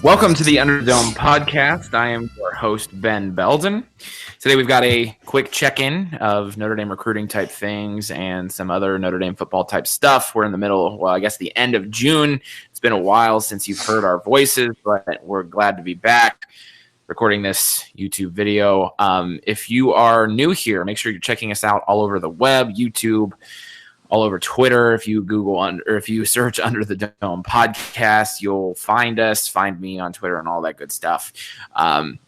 Welcome to the Under the Dome podcast. I am your host, Ben Belden. Today we've got a quick check-in of Notre Dame recruiting type things and some other Notre Dame football type stuff. We're in the middle, well, I guess the end of June. It's been a while since you've heard our voices, but we're glad to be back recording this YouTube video. If you are new here, make sure you're checking us out all over the web, YouTube, all over Twitter. If you if you search Under the Dome podcast, you'll find us, find me on Twitter and all that good stuff.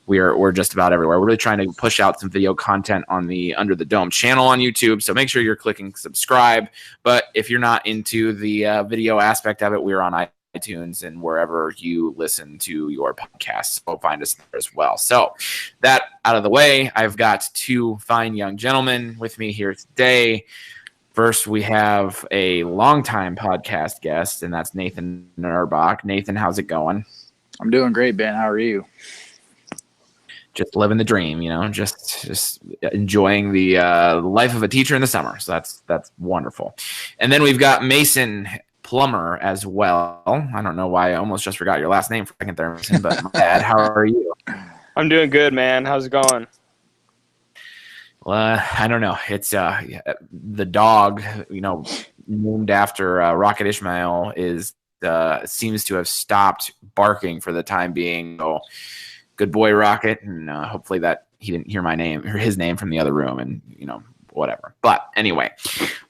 We're just about everywhere. We're really trying to push out some video content on the Under the Dome channel on YouTube. So make sure you're clicking subscribe. But if you're not into the video aspect of it, we're on iTunes and wherever you listen to your podcasts. So find us there as well. So that out of the way, I've got two fine young gentlemen with me here today. First, we have a longtime podcast guest, and that's Nathan Nurbach. Nathan, how's it going? I'm doing great, Ben. How are you? Just living the dream, just enjoying the life of a teacher in the summer. So that's wonderful. And then we've got Mason Plummer as well. I don't know why I almost just forgot your last name for a second there, Mason, but my bad. How are you? I'm doing good, man. How's it going? Well, I don't know. It's the dog, named after Rocket Ishmael seems to have stopped barking for the time being. So, good boy, Rocket, and hopefully that he didn't hear my name or his name from the other room, and whatever. But anyway,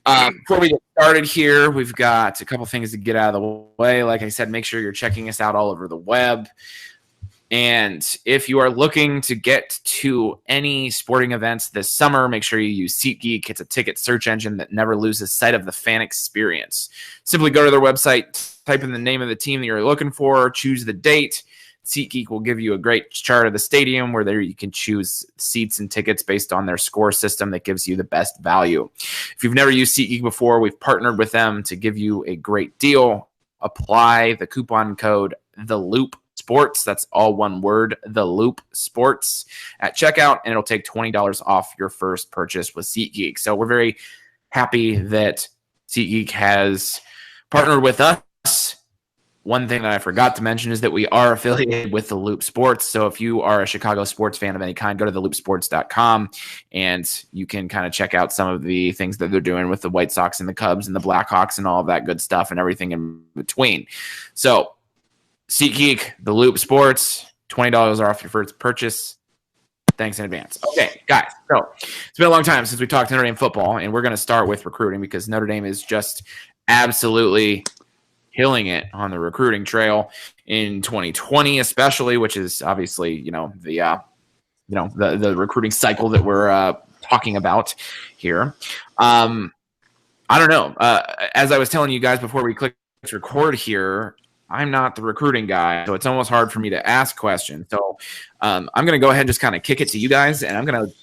before we get started here, we've got a couple things to get out of the way. Like I said, make sure you're checking us out all over the web. And if you are looking to get to any sporting events this summer, make sure you use SeatGeek. It's a ticket search engine that never loses sight of the fan experience. Simply go to their website, type in the name of the team that you're looking for, choose the date. SeatGeek will give you a great chart of the stadium where there you can choose seats and tickets based on their score system that gives you the best value. If you've never used SeatGeek before, we've partnered with them to give you a great deal. Apply the coupon code THELOOP Sports. That's all one word, The Loop Sports at checkout, and it'll take $20 off your first purchase with SeatGeek. So we're very happy that SeatGeek has partnered with us. One thing that I forgot to mention is that we are affiliated with The Loop Sports. So if you are a Chicago sports fan of any kind, go to theloopsports.com and you can kind of check out some of the things that they're doing with the White Sox and the Cubs and the Blackhawks and all of that good stuff and everything in between. So SeatGeek, The Loop Sports, $20 off your first purchase. Thanks in advance. Okay, guys. So it's been a long time since we talked Notre Dame football, and we're going to start with recruiting because Notre Dame is just absolutely killing it on the recruiting trail in 2020, especially, which is obviously the recruiting cycle that we're talking about here. I don't know. As I was telling you guys before we clicked record here, I'm not the recruiting guy, so it's almost hard for me to ask questions. So I'm going to go ahead and just kind of kick it to you guys, and I'm going to,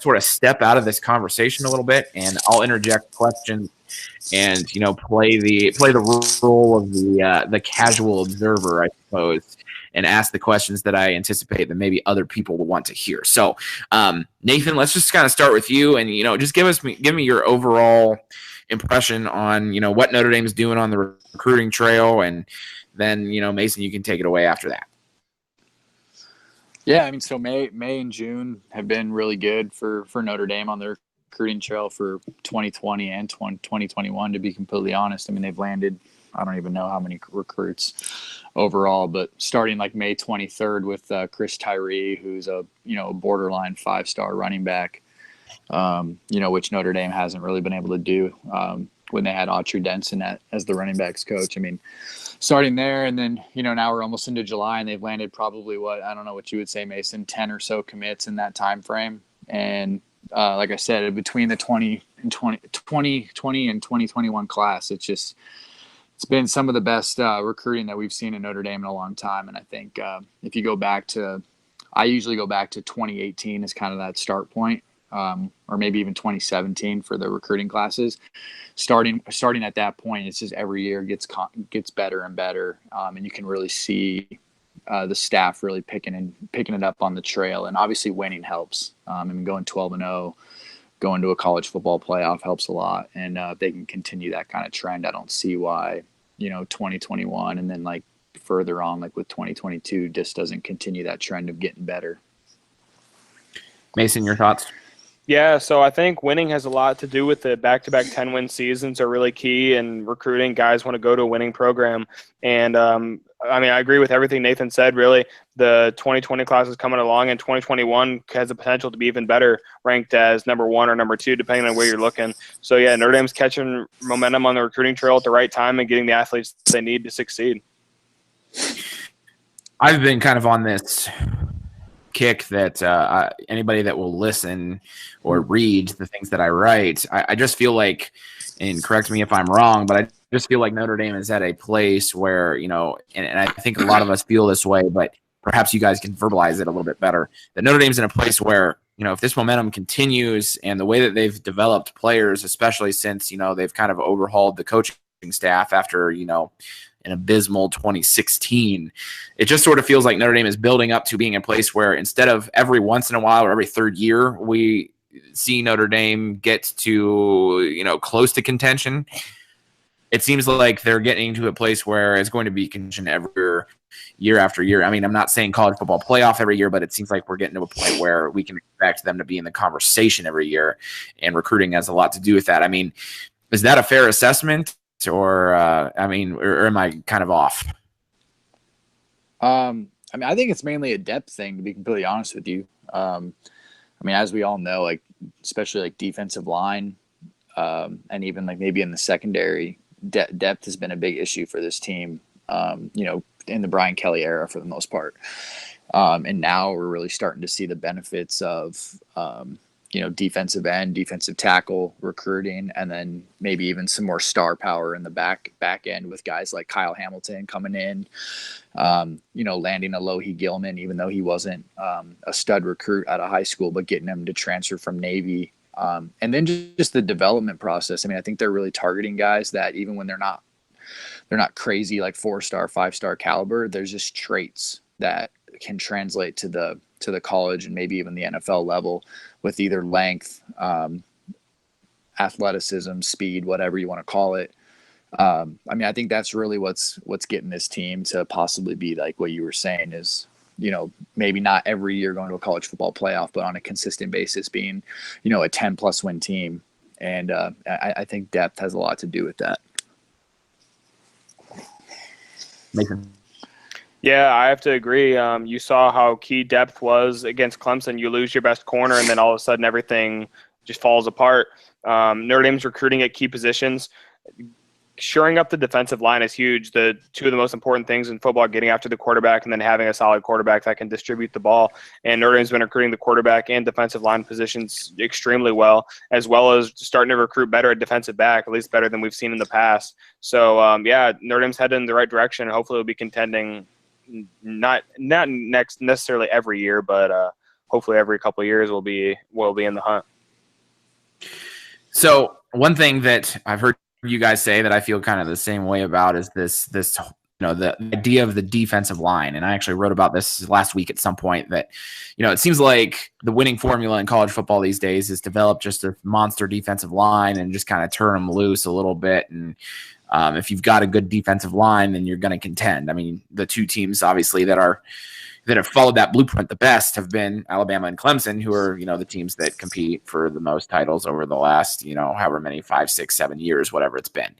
sort of step out of this conversation a little bit, and I'll interject questions and play the role of the casual observer, I suppose, and ask the questions that I anticipate that maybe other people will want to hear. So Nathan, let's just kind of start with you, and just give me your overall impression on what Notre Dame is doing on the recruiting trail, and then, Mason, you can take it away after that. Yeah, I mean, so May and June have been really good for Notre Dame on their recruiting trail for 2020 and 2021, to be completely honest. I mean, they've landed, I don't even know how many recruits overall, but starting like May 23rd with Chris Tyree, who's a borderline 5-star running back, which Notre Dame hasn't really been able to do when they had Autry Denson as the running backs coach. I mean, starting there, and then, now we're almost into July, and they've landed probably I don't know what you would say, Mason, 10 or so commits in that time frame. And like I said, between the 2020 and 2021 class, it's been some of the best recruiting that we've seen in Notre Dame in a long time. And I think if you go back I usually go back to 2018 as kind of that start point. Or maybe even 2017 for the recruiting classes. Starting at that point, it's just every year gets better and better, and you can really see the staff really picking it up on the trail. And obviously, winning helps. I mean, going 12-0, going to a college football playoff helps a lot. And if they can continue that kind of trend, I don't see why 2021 and then like further on, like with 2022, just doesn't continue that trend of getting better. Mason, your thoughts? Yeah, so I think winning has a lot to do with it. Back-to-back 10-win seasons are really key, and recruiting guys want to go to a winning program. And, I agree with everything Nathan said, really. The 2020 class is coming along, and 2021 has the potential to be even better, ranked as number 1 or number 2, depending on where you're looking. So, yeah, Notre Dame's catching momentum on the recruiting trail at the right time and getting the athletes they need to succeed. I've been kind of on this kick that anybody that will listen or read the things that I write, I just feel like, and correct me if I'm wrong, but I just feel like Notre Dame is at a place where, and I think a lot of us feel this way, but perhaps you guys can verbalize it a little bit better, that Notre Dame's in a place where, if this momentum continues and the way that they've developed players, especially since, they've kind of overhauled the coaching staff after, an abysmal 2016, it just sort of feels like Notre Dame is building up to being a place where instead of every once in a while or every third year, we see Notre Dame get to, close to contention. It seems like they're getting to a place where it's going to be contention every year after year. I'm not saying college football playoff every year, but it seems like we're getting to a point where we can expect them to be in the conversation every year, and recruiting has a lot to do with that. Is that a fair assessment? Or am I kind of off? I think it's mainly a depth thing, to be completely honest with you. As we all know, like especially like defensive line, and even like maybe in the secondary, depth has been a big issue for this team. In the Brian Kelly era for the most part, and now we're really starting to see the benefits of defensive end, defensive tackle recruiting, and then maybe even some more star power in the back end with guys like Kyle Hamilton coming in, landing a Lohi Gilman, even though he wasn't a stud recruit out of high school, but getting him to transfer from Navy. And then just the development process. I think they're really targeting guys that even when they're not crazy, like 4-star, 5-star caliber, there's just traits that can translate to the college and maybe even the NFL level with either length, athleticism, speed, whatever you want to call it. I think that's really what's getting this team to possibly be like what you were saying is, maybe not every year going to a college football playoff, but on a consistent basis being, a 10+ win team. And I think depth has a lot to do with that. Nathan. Yeah, I have to agree. You saw how key depth was against Clemson. You lose your best corner, and then all of a sudden everything just falls apart. Notre Dame's recruiting at key positions. Shoring up the defensive line is huge. The two of the most important things in football, getting after the quarterback and then having a solid quarterback that can distribute the ball. And Notre Dame's been recruiting the quarterback and defensive line positions extremely well as starting to recruit better at defensive back, at least better than we've seen in the past. So, Notre Dame's headed in the right direction, and hopefully we'll be contending not next necessarily every year, but hopefully every couple of years we'll be in the hunt. So one thing that I've heard you guys say that I feel kind of the same way about is this the idea of the defensive line. And I actually wrote about this last week at some point that, it seems like the winning formula in college football these days is develop just a monster defensive line and just kind of turn them loose a little bit. And if you've got a good defensive line, then you're going to contend. The two teams obviously that have followed that blueprint the best have been Alabama and Clemson, who are, the teams that compete for the most titles over the last, however many, 5, 6, 7 years, whatever it's been,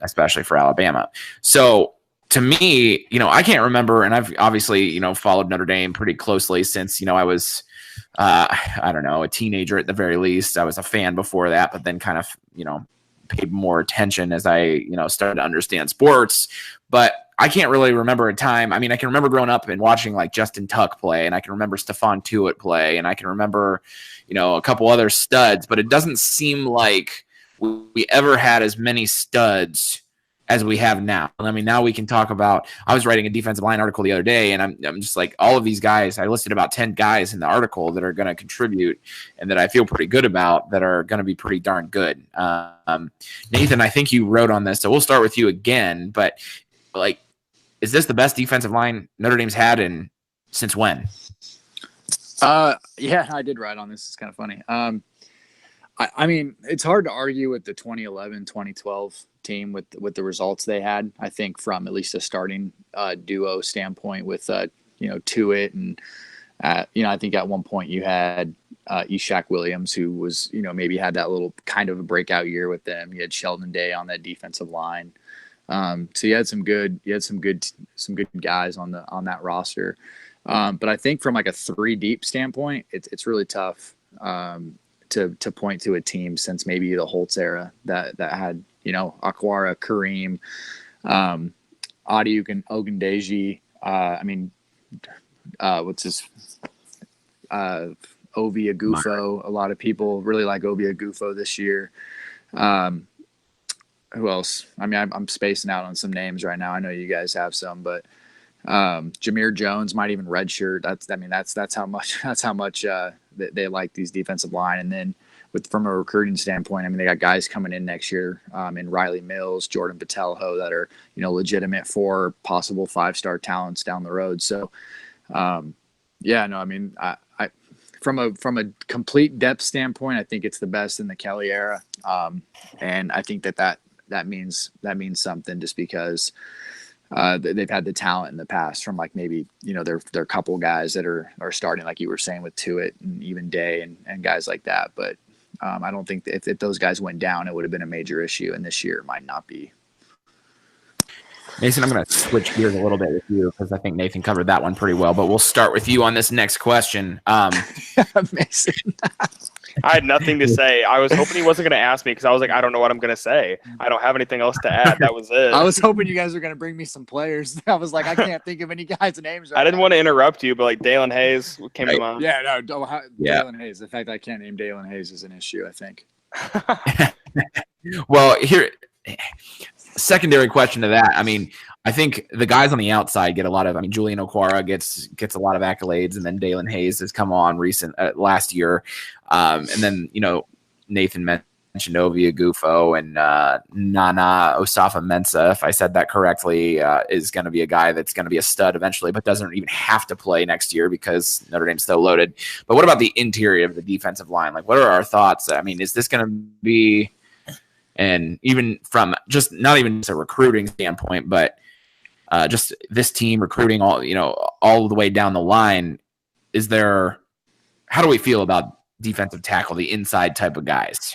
especially for Alabama. So to me, I can't remember, and I've obviously, followed Notre Dame pretty closely since, I was, I don't know, a teenager at the very least. I was a fan before that, but then kind of, paid more attention as I, started to understand sports. But I can't really remember a time. I can remember growing up and watching like Justin Tuck play, and I can remember Stephon Tuitt play, and I can remember, a couple other studs, but it doesn't seem like we ever had as many studs as we have now. Now we can talk about, I was writing a defensive line article the other day, and I'm just like, all of these guys, I listed about 10 guys in the article that are going to contribute and that I feel pretty good about, that are going to be pretty darn good. Nathan, I think you wrote on this, so we'll start with you again, but like, is this the best defensive line Notre Dame's had since when? Yeah, I did write on this. It's kind of funny. I mean, it's hard to argue with the 2011, 2012 team with the results they had. I think from at least a starting duo standpoint with Tuitt and I think at one point you had Ishak Williams, who was maybe had that little kind of a breakout year with them. You had Sheldon Day on that defensive line. So you had some good guys on that roster. But I think from like a 3 deep standpoint, it's really tough to point to a team since maybe the Holtz era that had Aquara, Kareem, Adiuk and Ogundeji. What's his Ovi Agufo. A lot of people really like Ovi Agufo this year. Who else? I mean, I'm spacing out on some names right now. I know you guys have some, but Jameer Jones might even redshirt. That's how much they like these defensive line. And then from a recruiting standpoint, I mean, they got guys coming in next year in Riley Mills, Jordan Patelho that are legitimate 4 possible 5-star talents down the road. So I from a complete depth standpoint, I think it's the best in the Kelly era, and I think that means something just because they've had the talent in the past from like maybe their couple guys that are starting, like you were saying with Tuitt and even Day and guys like that. But I don't think that if those guys went down, it would have been a major issue, and this year it might not be. Mason, I'm going to switch gears a little bit with you because I think Nathan covered that one pretty well, but we'll start with you on this next question. Mason. I had nothing to say. I was hoping he wasn't going to ask me because I was like, I don't know what I'm going to say. I don't have anything else to add. That was it. I was hoping you guys were going to bring me some players. I was like, I can't think of any guys' names right I didn't now. want to interrupt you, but like Dalen Hayes came to mind. Yeah, no, Dalen Hayes. The fact that I can't name Dalen Hayes is an issue, I think. Well, here, secondary question to that. I mean, I think the guys on the outside get a lot of. I mean, Julian Okwara gets a lot of accolades, and then Dalen Hayes has come on last year, and then Nathan mentioned Ovi Agufo and Nana Osafa-Mensah, if I said that correctly, is going to be a guy that's going to be a stud eventually, but doesn't even have to play next year because Notre Dame's so loaded. But what about the interior of the defensive line? Like, what are our thoughts? I mean, is this going to be, and even from just not even just a recruiting standpoint, but just this team recruiting all the way down the line, how do we feel about defensive tackle, the inside type of guys?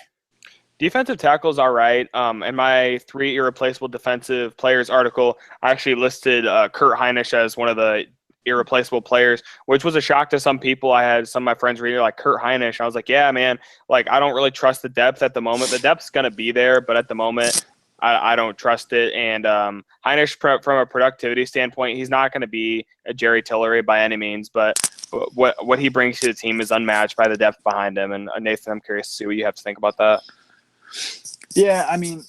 Defensive tackles are right. In my 3 irreplaceable defensive players article, I actually listed Kurt Heinisch as one of the irreplaceable players, which was a shock to some people. I had some of my friends reading like Kurt Heinisch. I was like, yeah, man, like I don't really trust the depth at the moment. The depth's going to be there, but at the moment, I don't trust it. And Heinisch, from a productivity standpoint, he's not going to be a Jerry Tillery by any means, but what he brings to the team is unmatched by the depth behind him. And Nathan, I'm curious to see what you have to think about that. Yeah, I mean,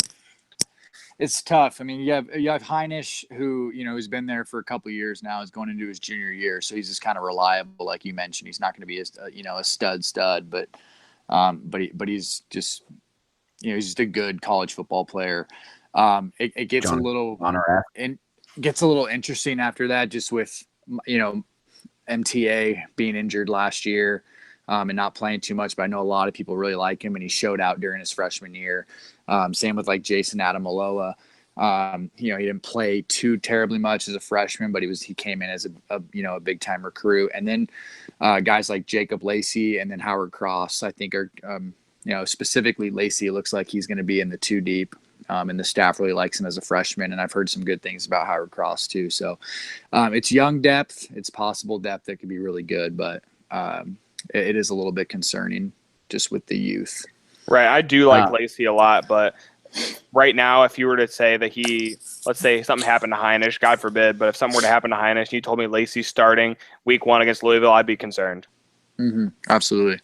it's tough. I mean, you have Heinisch, who who's been there for a couple of years now, is going into his junior year, so he's just kind of reliable, like you mentioned. He's not going to be a stud, but he's just he's just a good college football player. It gets a little interesting after that, just with MTA being injured last year. And not playing too much, but I know a lot of people really like him, and he showed out during his freshman year. Same with like Jason Adamaloa. He didn't play too terribly much as a freshman, but he came in as a big time recruit. And then guys like Jacob Lacey and then Howard Cross, I think are specifically Lacey. It looks like he's going to be in the 2 deep. And the staff really likes him as a freshman, and I've heard some good things about Howard Cross too. So it's young depth, it's possible depth that could be really good, but it is a little bit concerning just with the youth. Right. I do like Lacey a lot, but right now, if you were to say that let's say something happened to Heinisch, God forbid, but if something were to happen to Heinisch and you told me Lacey's starting week 1 against Louisville, I'd be concerned. Mm-hmm. Absolutely.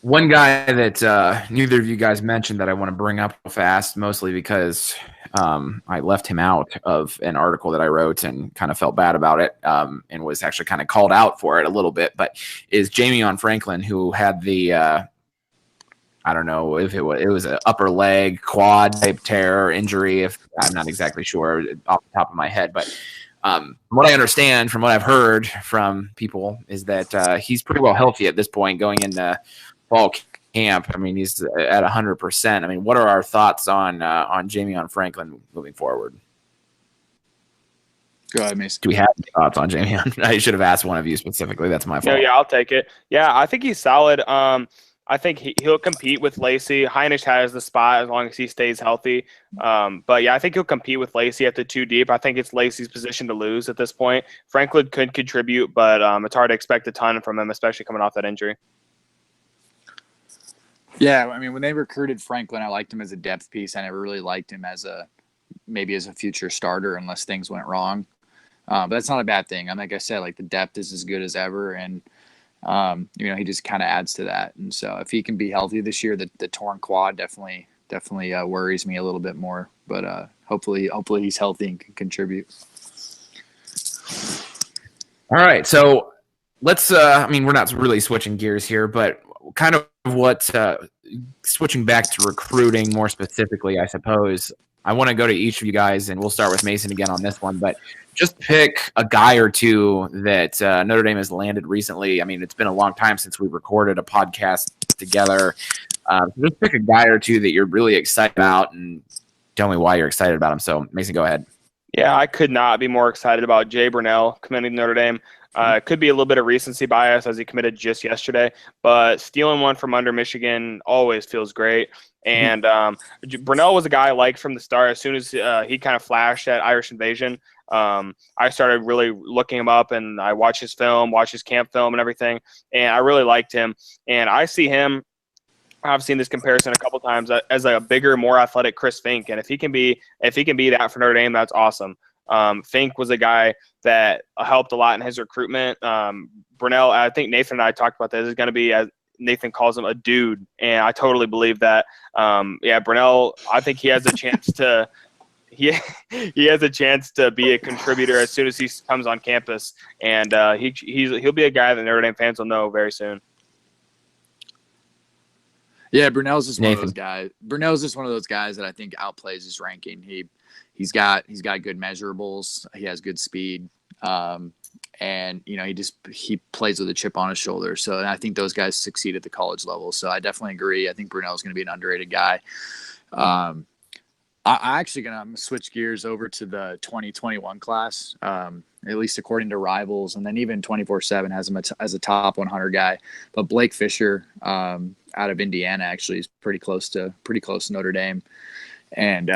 One guy that neither of you guys mentioned that I want to bring up fast, mostly because I left him out of an article that I wrote and kind of felt bad about it, and was actually kind of called out for it a little bit, but is Jamion Franklin, who had the I don't know if it was an upper leg quad type tear or injury. If I'm not exactly sure off the top of my head, but from what I understand, from what I've heard from people, is that he's pretty well healthy at this point going into fall camp. I mean, he's at 100%. I mean, what are our thoughts on Jamion Franklin moving forward? Go ahead, Mason. Do we have any thoughts on Jamion? I should have asked one of you specifically. That's my fault. No, yeah, I'll take it. Yeah, I think he's solid. I think he'll compete with Lacey. Heinisch has the spot as long as he stays healthy. But yeah, I think he'll compete with Lacey at the 2 deep. I think it's Lacey's position to lose at this point. Franklin could contribute, but it's hard to expect a ton from him, especially coming off that injury. Yeah, I mean, when they recruited Franklin, I liked him as a depth piece. I never really liked him as a future starter unless things went wrong. But that's not a bad thing. And like I said, like the depth is as good as ever, and he just kind of adds to that. And so if he can be healthy this year, the torn quad definitely worries me a little bit more. But hopefully he's healthy and can contribute. All right, so let's. I mean, we're not really switching gears here, but kind of what switching back to recruiting more specifically, I suppose. I want to go to each of you guys, and we'll start with Mason again on this one. But just pick a guy or two that Notre Dame has landed recently. I mean, it's been a long time since we recorded a podcast together. So just pick a guy or two that you're really excited about, and tell me why you're excited about him. So, Mason, go ahead. Yeah, I could not be more excited about Jay Brunell committing to Notre Dame. It could be a little bit of recency bias as he committed just yesterday, but stealing one from under Michigan always feels great. And Brunell was a guy I liked from the start. As soon as he kind of flashed at Irish Invasion, I started really looking him up, and I watched his film, watched his camp film and everything, and I really liked him. And I see him, I've seen this comparison a couple times, as a bigger, more athletic Chris Fink. And if he can be that for Notre Dame, that's awesome. Fink was a guy that helped a lot in his recruitment. Brunell, I think Nathan and I talked about this, is going to be, as Nathan calls him, a dude, and I totally believe that. Brunell, I think he has a chance to he has a chance to be a contributor as soon as he comes on campus, and he'll be a guy that Notre Dame fans will know very soon. Yeah, Brunell's just one of those guys. Brunell's just one of those guys that I think outplays his ranking. He's got good measurables. He has good speed, and he plays with a chip on his shoulder. So I think those guys succeed at the college level. So I definitely agree. I think Brunell's going to be an underrated guy. I'm actually going to switch gears over to the 2021 class, at least according to Rivals, and then even 24/7 has him as a top 100 guy. But Blake Fisher, out of Indiana, actually is pretty close to Notre Dame, and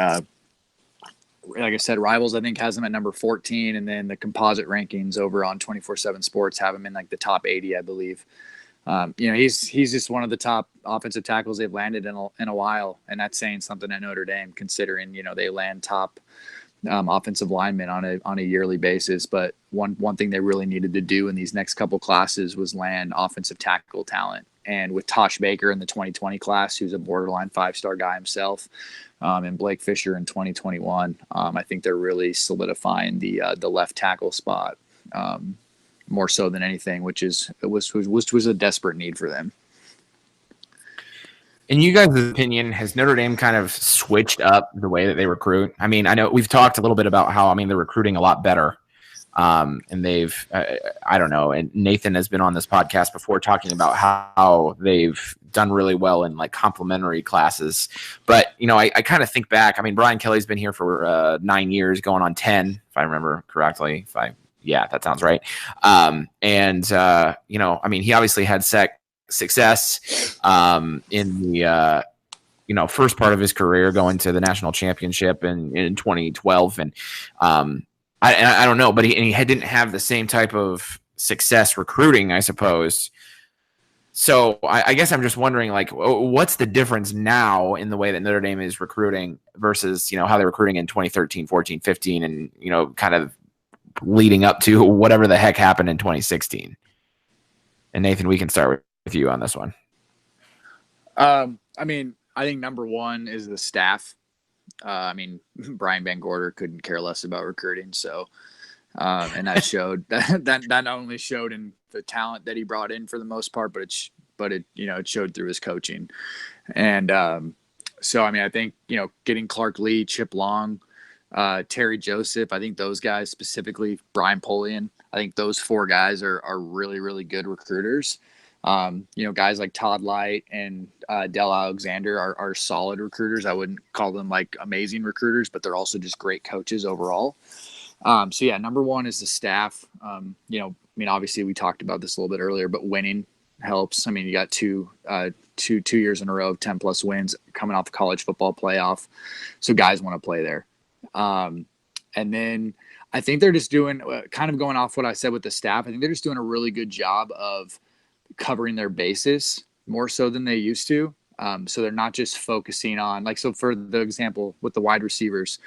like I said, Rivals I think has him at number 14, and then the composite rankings over on 24/7 Sports have him in like the top 80, I believe. He's just one of the top offensive tackles they've landed in a while, and that's saying something at Notre Dame, considering they land top offensive linemen on a yearly basis. But one thing they really needed to do in these next couple classes was land offensive tackle talent. And with Tosh Baker in the 2020 class, who's a borderline 5-star guy himself, and Blake Fisher in 2021, I think they're really solidifying the left tackle spot. More so than anything, which was a desperate need for them. In you guys' opinion, has Notre Dame kind of switched up the way that they recruit? I mean, I know we've talked a little bit about how, they're recruiting a lot better. And they've, I don't know, and Nathan has been on this podcast before talking about how they've done really well in like complementary classes. But, I kind of think back. Brian Kelly's been here for 9 years, going on 10, if I remember correctly. Yeah, that sounds right. He obviously had success in the first part of his career, going to the national championship in 2012, and I don't know, but he didn't have the same type of success recruiting, I suppose. So I guess I'm just wondering, like, what's the difference now in the way that Notre Dame is recruiting versus how they're recruiting in 2013, 14, 15, and kind of leading up to whatever the heck happened in 2016. And Nathan, we can start with you on this one. I think number one is the staff. Brian Van Gorder couldn't care less about recruiting. So, and that showed that not only showed in the talent that he brought in for the most part, but it showed through his coaching. And, I think, getting Clark Lee, Chip Long, Terry Joseph, I think those guys, specifically Brian Polian, I think those 4 guys are really, really good recruiters. Guys like Todd Light and Dell Alexander are solid recruiters. I wouldn't call them like amazing recruiters, but they're also just great coaches overall. Number one is the staff. Obviously we talked about this a little bit earlier, but winning helps. I mean, you got two years in a row of 10 plus wins coming off the college football playoff. So guys want to play there. And then I think they're just doing kind of going off what I said with the staff. I think they're just doing a really good job of covering their bases more so than they used to. So they're not just focusing on so for the example with the wide receivers,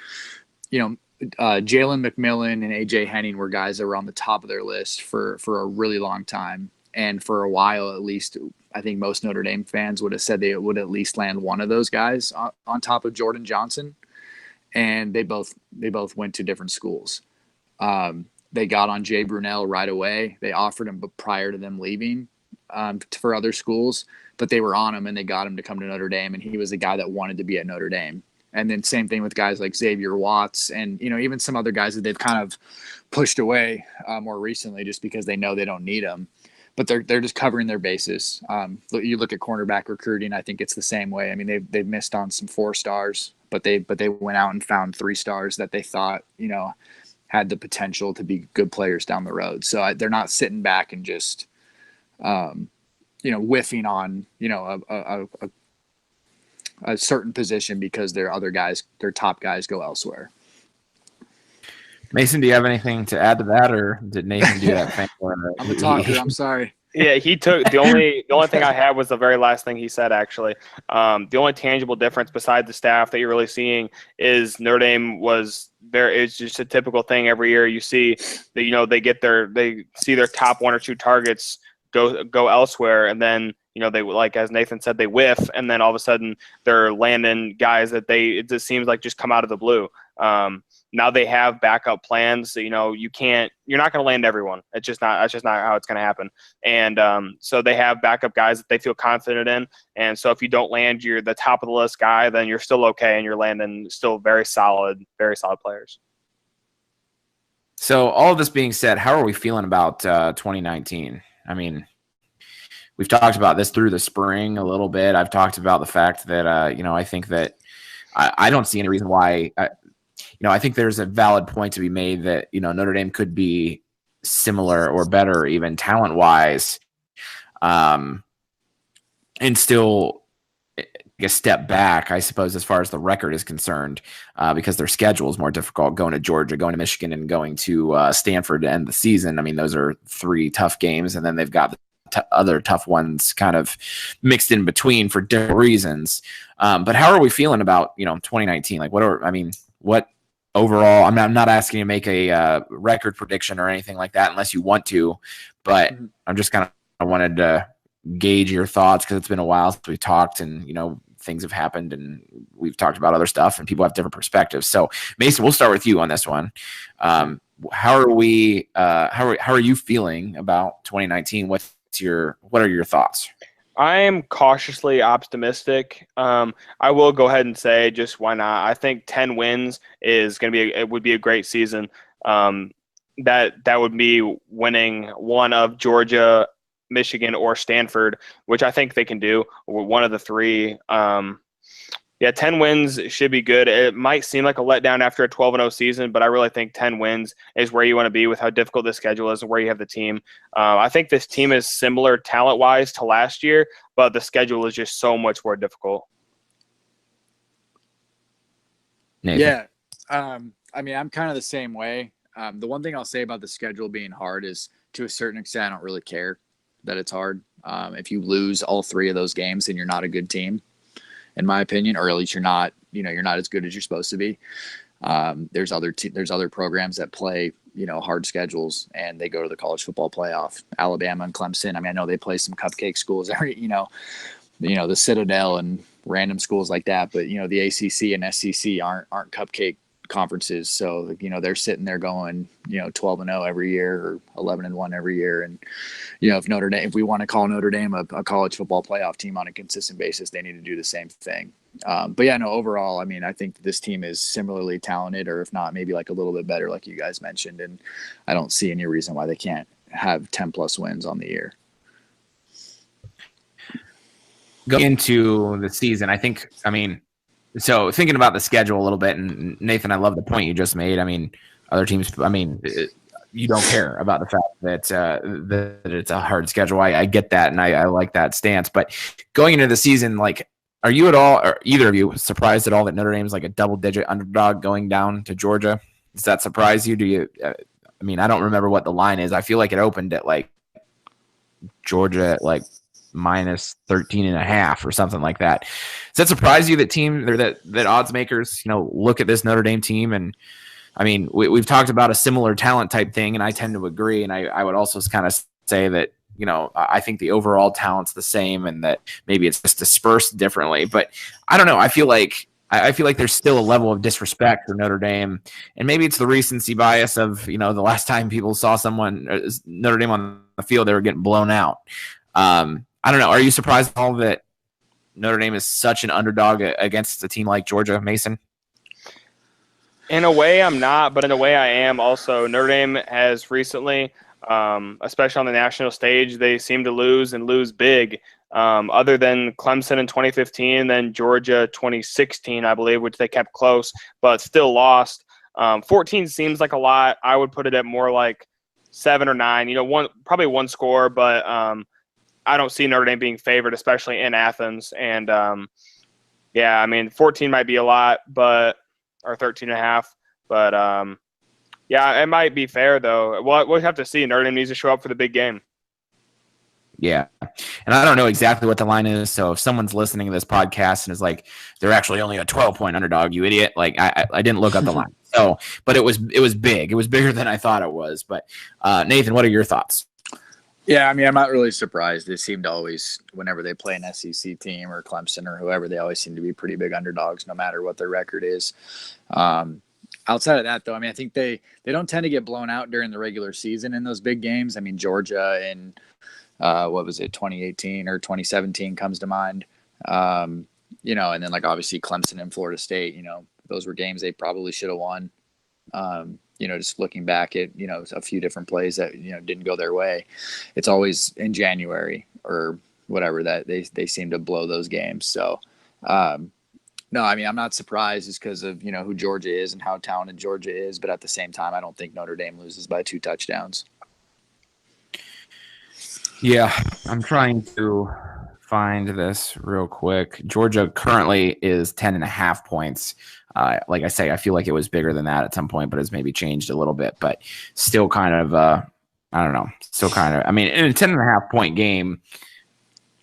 Jalen McMillan and AJ Henning were guys that were on the top of their list for a really long time. And for a while, at least, I think most Notre Dame fans would have said they would at least land one of those guys on top of Jordan Johnson. And they both went to different schools. They got on Jay Brunell right away. They offered him prior to them leaving for other schools, but they were on him and they got him to come to Notre Dame. And he was a guy that wanted to be at Notre Dame. And then same thing with guys like Xavier Watts and, even some other guys that they've kind of pushed away more recently just because they know they don't need them. But they're just covering their bases. You look at cornerback recruiting, I think it's the same way. I mean, they've missed on some 4 stars, but they went out and found 3 stars that they thought, had the potential to be good players down the road. So they're not sitting back and just, whiffing on, a certain position because their top guys go elsewhere. Mason, do you have anything to add to that, or did Nathan do that thing? I'm a talker. I'm sorry. Yeah, he took the only thing I had was the very last thing he said. Actually, the only tangible difference besides the staff that you're really seeing is Notre Dame was there. It's just a typical thing every year. You see that they see their top 1 or 2 targets go elsewhere, and then they, like as Nathan said, they whiff, and then all of a sudden they're landing guys that it just seems like just come out of the blue. Now they have backup plans. So, you're not going to land everyone. That's just not how it's going to happen. And so they have backup guys that they feel confident in. And so if you don't land the top of the list guy, then you're still okay, and you're landing still very solid players. So all of this being said, how are we feeling about 2019? I mean, we've talked about this through the spring a little bit. I've talked about the fact that, I think that I don't see any reason why I think there's a valid point to be made that, Notre Dame could be similar or better even talent-wise, and still a step back, I suppose, as far as the record is concerned, because their schedule is more difficult, going to Georgia, going to Michigan, and going to Stanford to end the season. I mean, those are 3 tough games, and then they've got other tough ones kind of mixed in between for different reasons. But how are we feeling about, 2019? Like, what overall, I'm not asking you to make a record prediction or anything like that unless you want to, but I'm just I wanted to gauge your thoughts because it's been a while since we talked, and things have happened and we've talked about other stuff and people have different perspectives. So Mason, we'll start with you on this one. How are you feeling about 2019? What are your thoughts? I am cautiously optimistic. I will go ahead and say, just why not? I think 10 wins would be a great season. That would be winning one of Georgia, Michigan, or Stanford, which I think they can do. One of the 3. 10 wins should be good. It might seem like a letdown after a 12-0 season, but I really think 10 wins is where you want to be with how difficult the schedule is and where you have the team. I think this team is similar talent-wise to last year, but the schedule is just so much more difficult. Nathan. Yeah. I'm kind of the same way. The one thing I'll say about the schedule being hard is, to a certain extent, I don't really care that it's hard. If you lose all 3 of those games, then you're not a good team, in my opinion, or at least you're not as good as you're supposed to be. There's other programs that play, hard schedules and they go to the college football playoff. Alabama and Clemson. I know they play some cupcake schools, the Citadel and random schools like that, but the ACC and SEC aren't cupcake conferences. So, they're sitting there going, 12-0 every year or 11-1 every year. And, if we want to call Notre Dame a college football playoff team on a consistent basis, they need to do the same thing. Overall, I think this team is similarly talented, or if not, maybe like a little bit better, like you guys mentioned. And I don't see any reason why they can't have 10 plus wins on the year. going into the season, so thinking about the schedule a little bit, and Nathan, I love the point you just made. I mean, other teams, you don't care about the fact that it's a hard schedule. I get that, and I like that stance. But going into the season, like, are you at all, or either of you, surprised at all that Notre Dame is like a double-digit underdog going down to Georgia? Does that surprise you? Do you? I don't remember what the line is. I feel like it opened at like Georgia at like minus 13.5 or something like that. Does that surprise you that odds makers, look at this Notre Dame team? And I mean, we've talked about a similar talent type thing, and I tend to agree. And I would also kind of say that, I think the overall talent's the same, and that maybe it's just dispersed differently. But I don't know. I feel like there's still a level of disrespect for Notre Dame, and maybe it's the recency bias of, the last time people saw Notre Dame on the field, they were getting blown out. I don't know. Are you surprised at all that Notre Dame is such an underdog against a team like Georgia, Mason? In a way, I'm not, but in a way, I am also. Notre Dame has recently, especially on the national stage, they seem to lose and lose big. Other than Clemson in 2015, then Georgia 2016, I believe, which they kept close, but still lost. 14 seems like a lot. I would put it at more like 7 or 9. Probably one score, but I don't see Notre Dame being favored, especially in Athens. And 14 might be a lot, or 13.5. But it might be fair though. We'll have to see. Notre Dame needs to show up for the big game. Yeah. And I don't know exactly what the line is. So if someone's listening to this podcast and is like, they're actually only a 12-point underdog, you idiot. Like I didn't look up the line. So, but it was big. It was bigger than I thought it was. But Nathan, what are your thoughts? Yeah, I'm not really surprised. They seem to always, whenever they play an SEC team or Clemson or whoever, they always seem to be pretty big underdogs, no matter what their record is. Outside of that, though, I think they don't tend to get blown out during the regular season in those big games. Georgia in, 2018 or 2017 comes to mind. And then obviously Clemson and Florida State, those were games they probably should have won. Just looking back at, a few different plays that, didn't go their way. It's always in January or whatever that they seem to blow those games. So, no, I'm not surprised just because of, who Georgia is and how talented Georgia is. But at the same time, I don't think Notre Dame loses by 2 touchdowns. Yeah, I'm trying to find this real quick. Georgia currently is 10.5 points. Like I say, I feel like it was bigger than that at some point, but it's maybe changed a little bit. But still kind of, I don't know. Still kind of, in a 10.5 point game,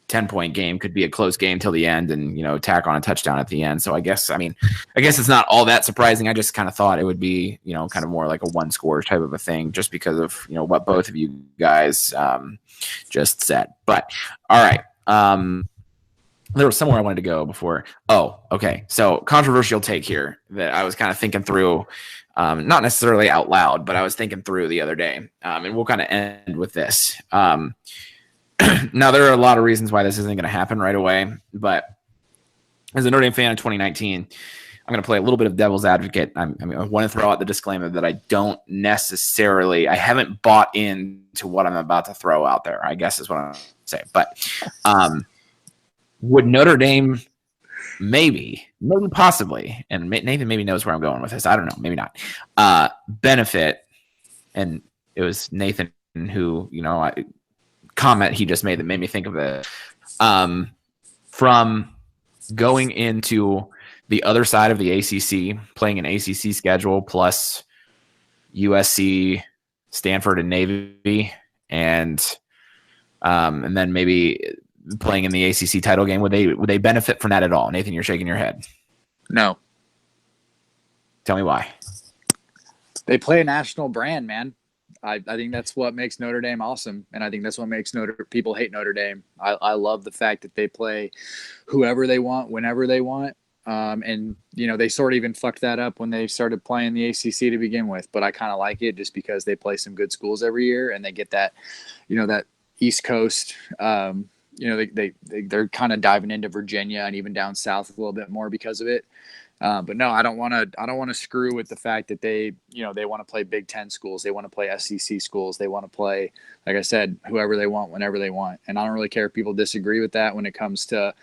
10-point game could be a close game till the end, and tack on a touchdown at the end. So I guess it's not all that surprising. I just kind of thought it would be kind of more like a 1-score type of a thing, just because of what both of you guys just said. But all right. There was somewhere I wanted to go before. Oh, okay. So controversial take here that I was kind of thinking through, not necessarily out loud, but I was thinking through the other day. And we'll kind of end with this. Now, there are a lot of reasons why this isn't going to happen right away. But as a Notre Dame fan in 2019, I'm going to play a little bit of devil's advocate. I want to throw out the disclaimer that I haven't bought into what I'm about to throw out there, I guess is what I'm going to say. But would Notre Dame maybe possibly, and Nathan maybe knows where I'm going with this, I don't know, maybe not, benefit, and it was Nathan who, comment he just made that made me think of it, from going into the other side of the ACC, playing an ACC schedule plus USC, Stanford, and Navy, and then maybe playing in the ACC title game. Would they benefit from that at all? Nathan, you're shaking your head. No. Tell me why. They play a national brand, man. I think that's what makes Notre Dame awesome, and I think that's what makes people hate Notre Dame. I love the fact that they play whoever they want, whenever they want. And they sort of even fucked that up when they started playing the ACC to begin with. But I kind of like it just because they play some good schools every year, and they get that, that East Coast. They're kind of diving into Virginia and even down south a little bit more because of it. But no, I don't want to screw with the fact that they want to play Big Ten schools, they want to play SEC schools, they want to play, like I said, whoever they want, whenever they want. And I don't really care if people disagree with that when it comes to,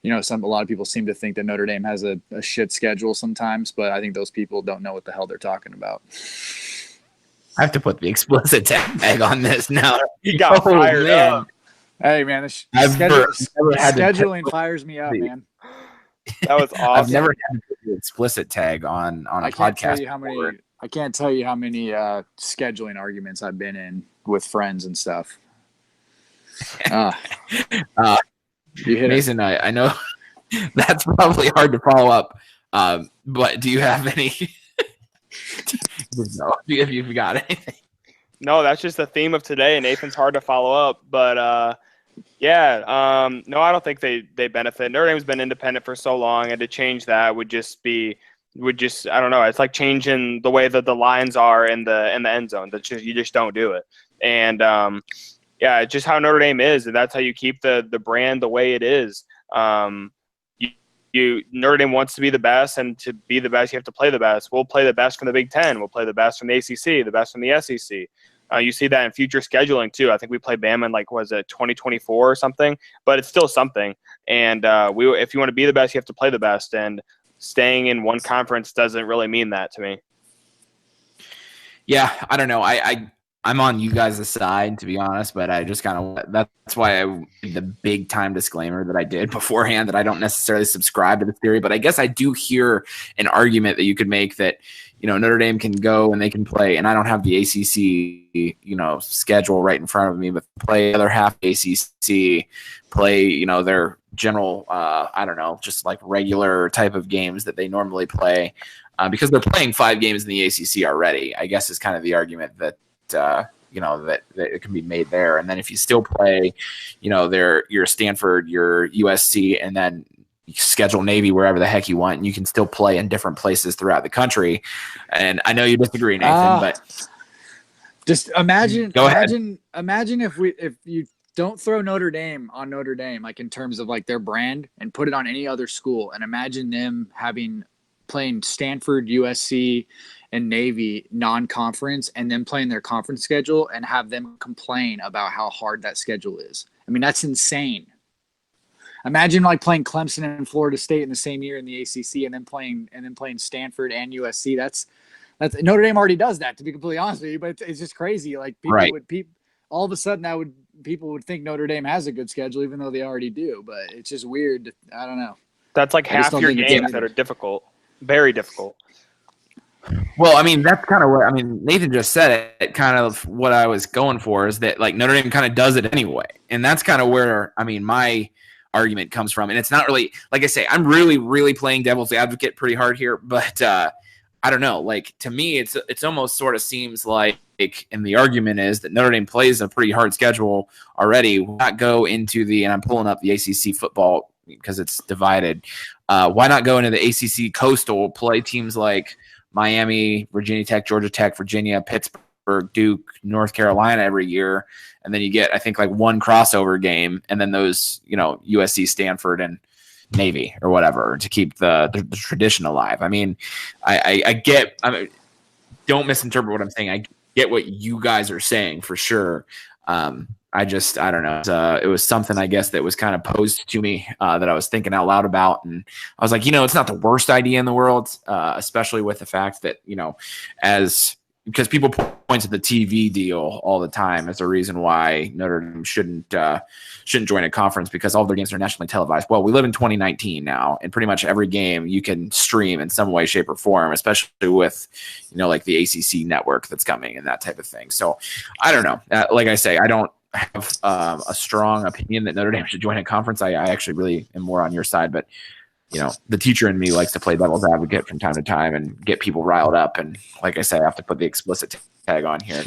a lot of people seem to think that Notre Dame has a shit schedule sometimes, but I think those people don't know what the hell they're talking about. I have to put the explicit tag on this now. You got fired up. Hey man, scheduling fires me up, man. That was awesome. I've never had to put the explicit tag on a podcast. I can't tell you how many scheduling arguments I've been in with friends and stuff. Mason, I know that's probably hard to follow up, but do you have any? No, if you've got anything. No, that's just the theme of today. Nathan's hard to follow up, but no, I don't think they benefit. Notre Dame's been independent for so long, and to change that would just I don't know. It's like changing the way that the lines are in the end zone. You just don't do it. And it's just how Notre Dame is, and that's how you keep the brand the way it is. Notre Dame wants to be the best, and to be the best, you have to play the best. We'll play the best from the Big Ten. We'll play the best from the ACC, the best from the SEC. You see that in future scheduling too. I think we play Bama in 2024 or something, but it's still something. And if you want to be the best, you have to play the best. And staying in one conference doesn't really mean that to me. Yeah, I don't know. I'm on you guys' side, to be honest, but I just kind of, that's why I did the big time disclaimer that I did beforehand, that I don't necessarily subscribe to the theory, but I guess I do hear an argument that you could make that, Notre Dame can go and they can play, and I don't have the ACC, schedule right in front of me, but play the other half ACC, play, their general, I don't know, just like regular type of games that they normally play, because they're playing 5 games in the ACC already, I guess is kind of the argument that, that it can be made there. And then if you still play, your Stanford, your USC, and then you schedule Navy wherever the heck you want, and you can still play in different places throughout the country. And I know you disagree, Nathan, but just imagine if you don't throw Notre Dame on Notre Dame, like in terms of like their brand, and put it on any other school, and imagine them playing Stanford, USC, and Navy non-conference, and then playing their conference schedule, and have them complain about how hard that schedule is. I mean, that's insane. Imagine playing Clemson and Florida State in the same year in the ACC, and then playing Stanford and USC. That's Notre Dame already does that, to be completely honest with you. But it's just crazy. Like all of a sudden people would think Notre Dame has a good schedule, even though they already do. But it's just weird. I don't know. That's like half your games that are difficult, very difficult. Well, I mean, that's kind of what Nathan just said it. Kind of what I was going for is that Notre Dame kind of does it anyway, and that's kind of where my argument comes from. And it's not really, like I say, I'm really, really playing devil's advocate pretty hard here, but I don't know. To me, it's almost sort of seems like, and the argument is that Notre Dame plays a pretty hard schedule already. Why not go into and I'm pulling up the ACC football because it's divided. Why not go into the ACC Coastal, play teams like Miami, Virginia Tech, Georgia Tech, Virginia, Pittsburgh, Duke, North Carolina every year, and then you get, I think, one crossover game, and then those, USC, Stanford, and Navy or whatever to keep the tradition alive. I mean, I get. Don't misinterpret what I'm saying. I get what you guys are saying for sure. I don't know. It was something, I guess, that was kind of posed to me that I was thinking out loud about. And I was like, it's not the worst idea in the world, especially with the fact that, because people point to the TV deal all the time as a reason why Notre Dame shouldn't join a conference, because all of their games are nationally televised. Well, we live in 2019 now, and pretty much every game you can stream in some way, shape, or form, especially with, the ACC network that's coming and that type of thing. So I don't know. Like I say, I don't have a strong opinion that Notre Dame should join a conference. I actually really am more on your side, but the teacher in me likes to play devil's advocate from time to time and get people riled up. And like I say, I have to put the explicit tag on here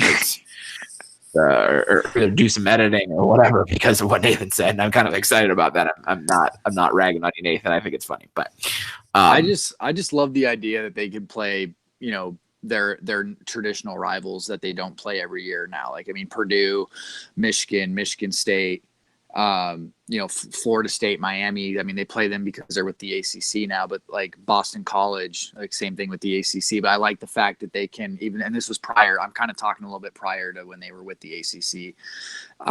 or do some editing or whatever because of what Nathan said. And I'm kind of excited about that. I'm not ragging on you, Nathan. I think it's funny, but I just love the idea that they could play, their traditional rivals that they don't play every year now. Purdue, Michigan State, Florida State, Miami. I mean, they play them because they're with the ACC now, but like Boston College, like same thing with the ACC. But I like the fact that they can even, and this was prior, I'm kind of talking a little bit prior to when they were with the ACC.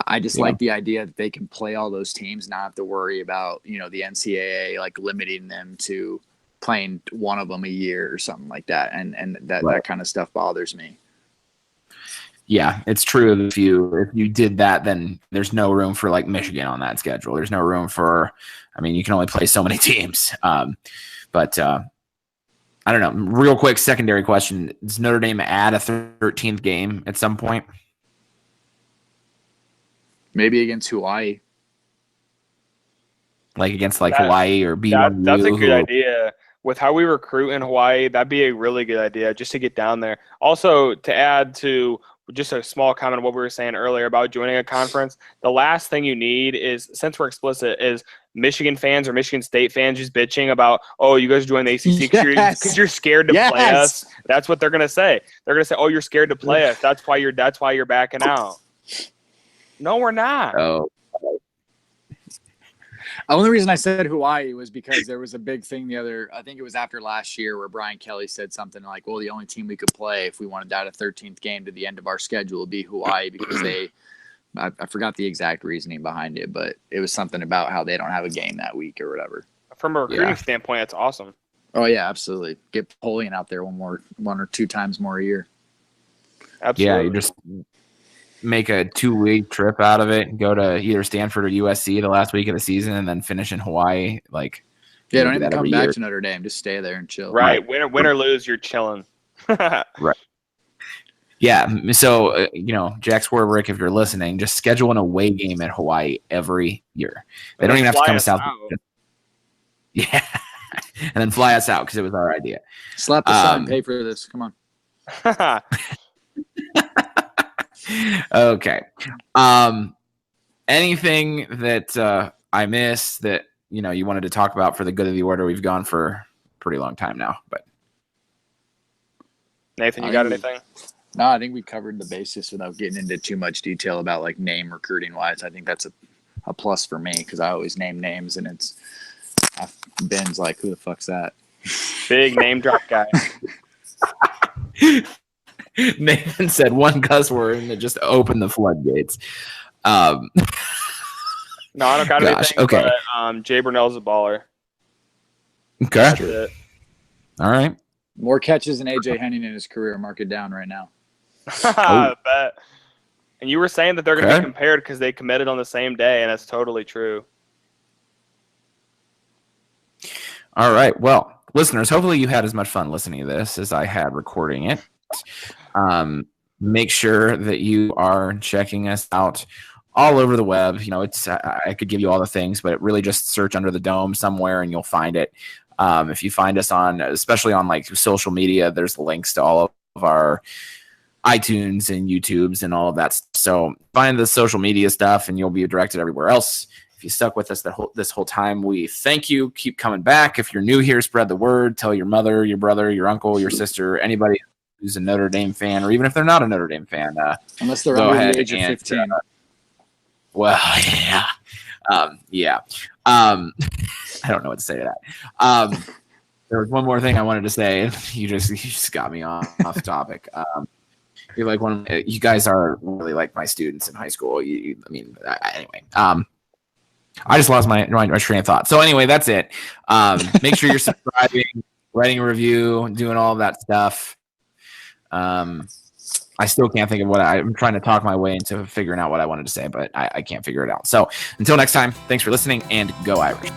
I just like the idea that they can play all those teams, not have to worry about, the NCAA like limiting them to playing one of them a year or something like that. And that kind of stuff bothers me. Yeah, it's true. If you did that, then there's no room for like Michigan on that schedule. There's no room for, you can only play so many teams. But I don't know. Real quick, secondary question: does Notre Dame add a 13th game at some point? Maybe against Hawaii. Like against Hawaii or BYU? That's a good idea. With how we recruit in Hawaii, that'd be a really good idea just to get down there. Also, to add to just a small comment on what we were saying earlier about joining a conference, the last thing you need is, since we're explicit, is Michigan fans or Michigan State fans just bitching about, oh, you guys join the ACC because you're scared to play us. That's what they're going to say. They're going to say, oh, you're scared to play us. That's why you're backing out. No, we're not. Oh. The only reason I said Hawaii was because there was a big thing I think it was after last year, where Brian Kelly said something like, well, the only team we could play if we wanted to add a 13th game to the end of our schedule would be Hawaii, because I forgot the exact reasoning behind it, but it was something about how they don't have a game that week or whatever. From a recruiting standpoint, that's awesome. Oh yeah, absolutely. Get Polian out there one or two times more a year. Absolutely. Yeah, you just make a 2-week trip out of it and go to either Stanford or USC the last week of the season and then finish in Hawaii. Don't even come back to Notre Dame. Just stay there and chill. Right. Win or lose, you're chilling. Right. Yeah. So, Jack Swarbrick, if you're listening, just schedule an away game at Hawaii every year. They don't even have to come south. Yeah. And then fly us out because it was our idea. Slap the side and pay for this. Come on. Okay. Anything that I missed that you wanted to talk about for the good of the order? We've gone for a pretty long time now, but Nathan, you got anything? No, I think we covered the basis without getting into too much detail about like name recruiting wise. I think that's a plus for me because I always name names, and Ben's like, who the fuck's that? Big name drop guy. Nathan said one cuss word and it just opened the floodgates. No, I don't got anything. Okay. But, Jay Burnell's a baller. Okay. That's it. All right. More catches than AJ Henning in his career. Mark it down right now. I bet. And you were saying that they're going to be compared because they committed on the same day, and that's totally true. All right. Well, listeners, hopefully you had as much fun listening to this as I had recording it. Make sure that you are checking us out all over the web. I could give you all the things, but really just search Under the Dome somewhere and you'll find it. If you find us especially on like social media, there's links to all of our iTunes and YouTubes and all of that. So find the social media stuff and you'll be directed everywhere else. If you stuck with us this whole time, we thank you. Keep coming back. If you're new here, spread the word. Tell your mother, your brother, your uncle, your sister, anybody who's a Notre Dame fan, or even if they're not a Notre Dame fan. Unless they're under the age of 15. Well, yeah. Yeah. I don't know what to say to that. There was one more thing I wanted to say. You just got me off topic. You're like you guys are really like my students in high school. Anyway. I just lost my train of thought. So anyway, that's it. Make sure you're subscribing, writing a review, doing all of that stuff. I still can't think of I'm trying to talk my way into figuring out what I wanted to say, but I can't figure it out. So until next time, thanks for listening and go Irish.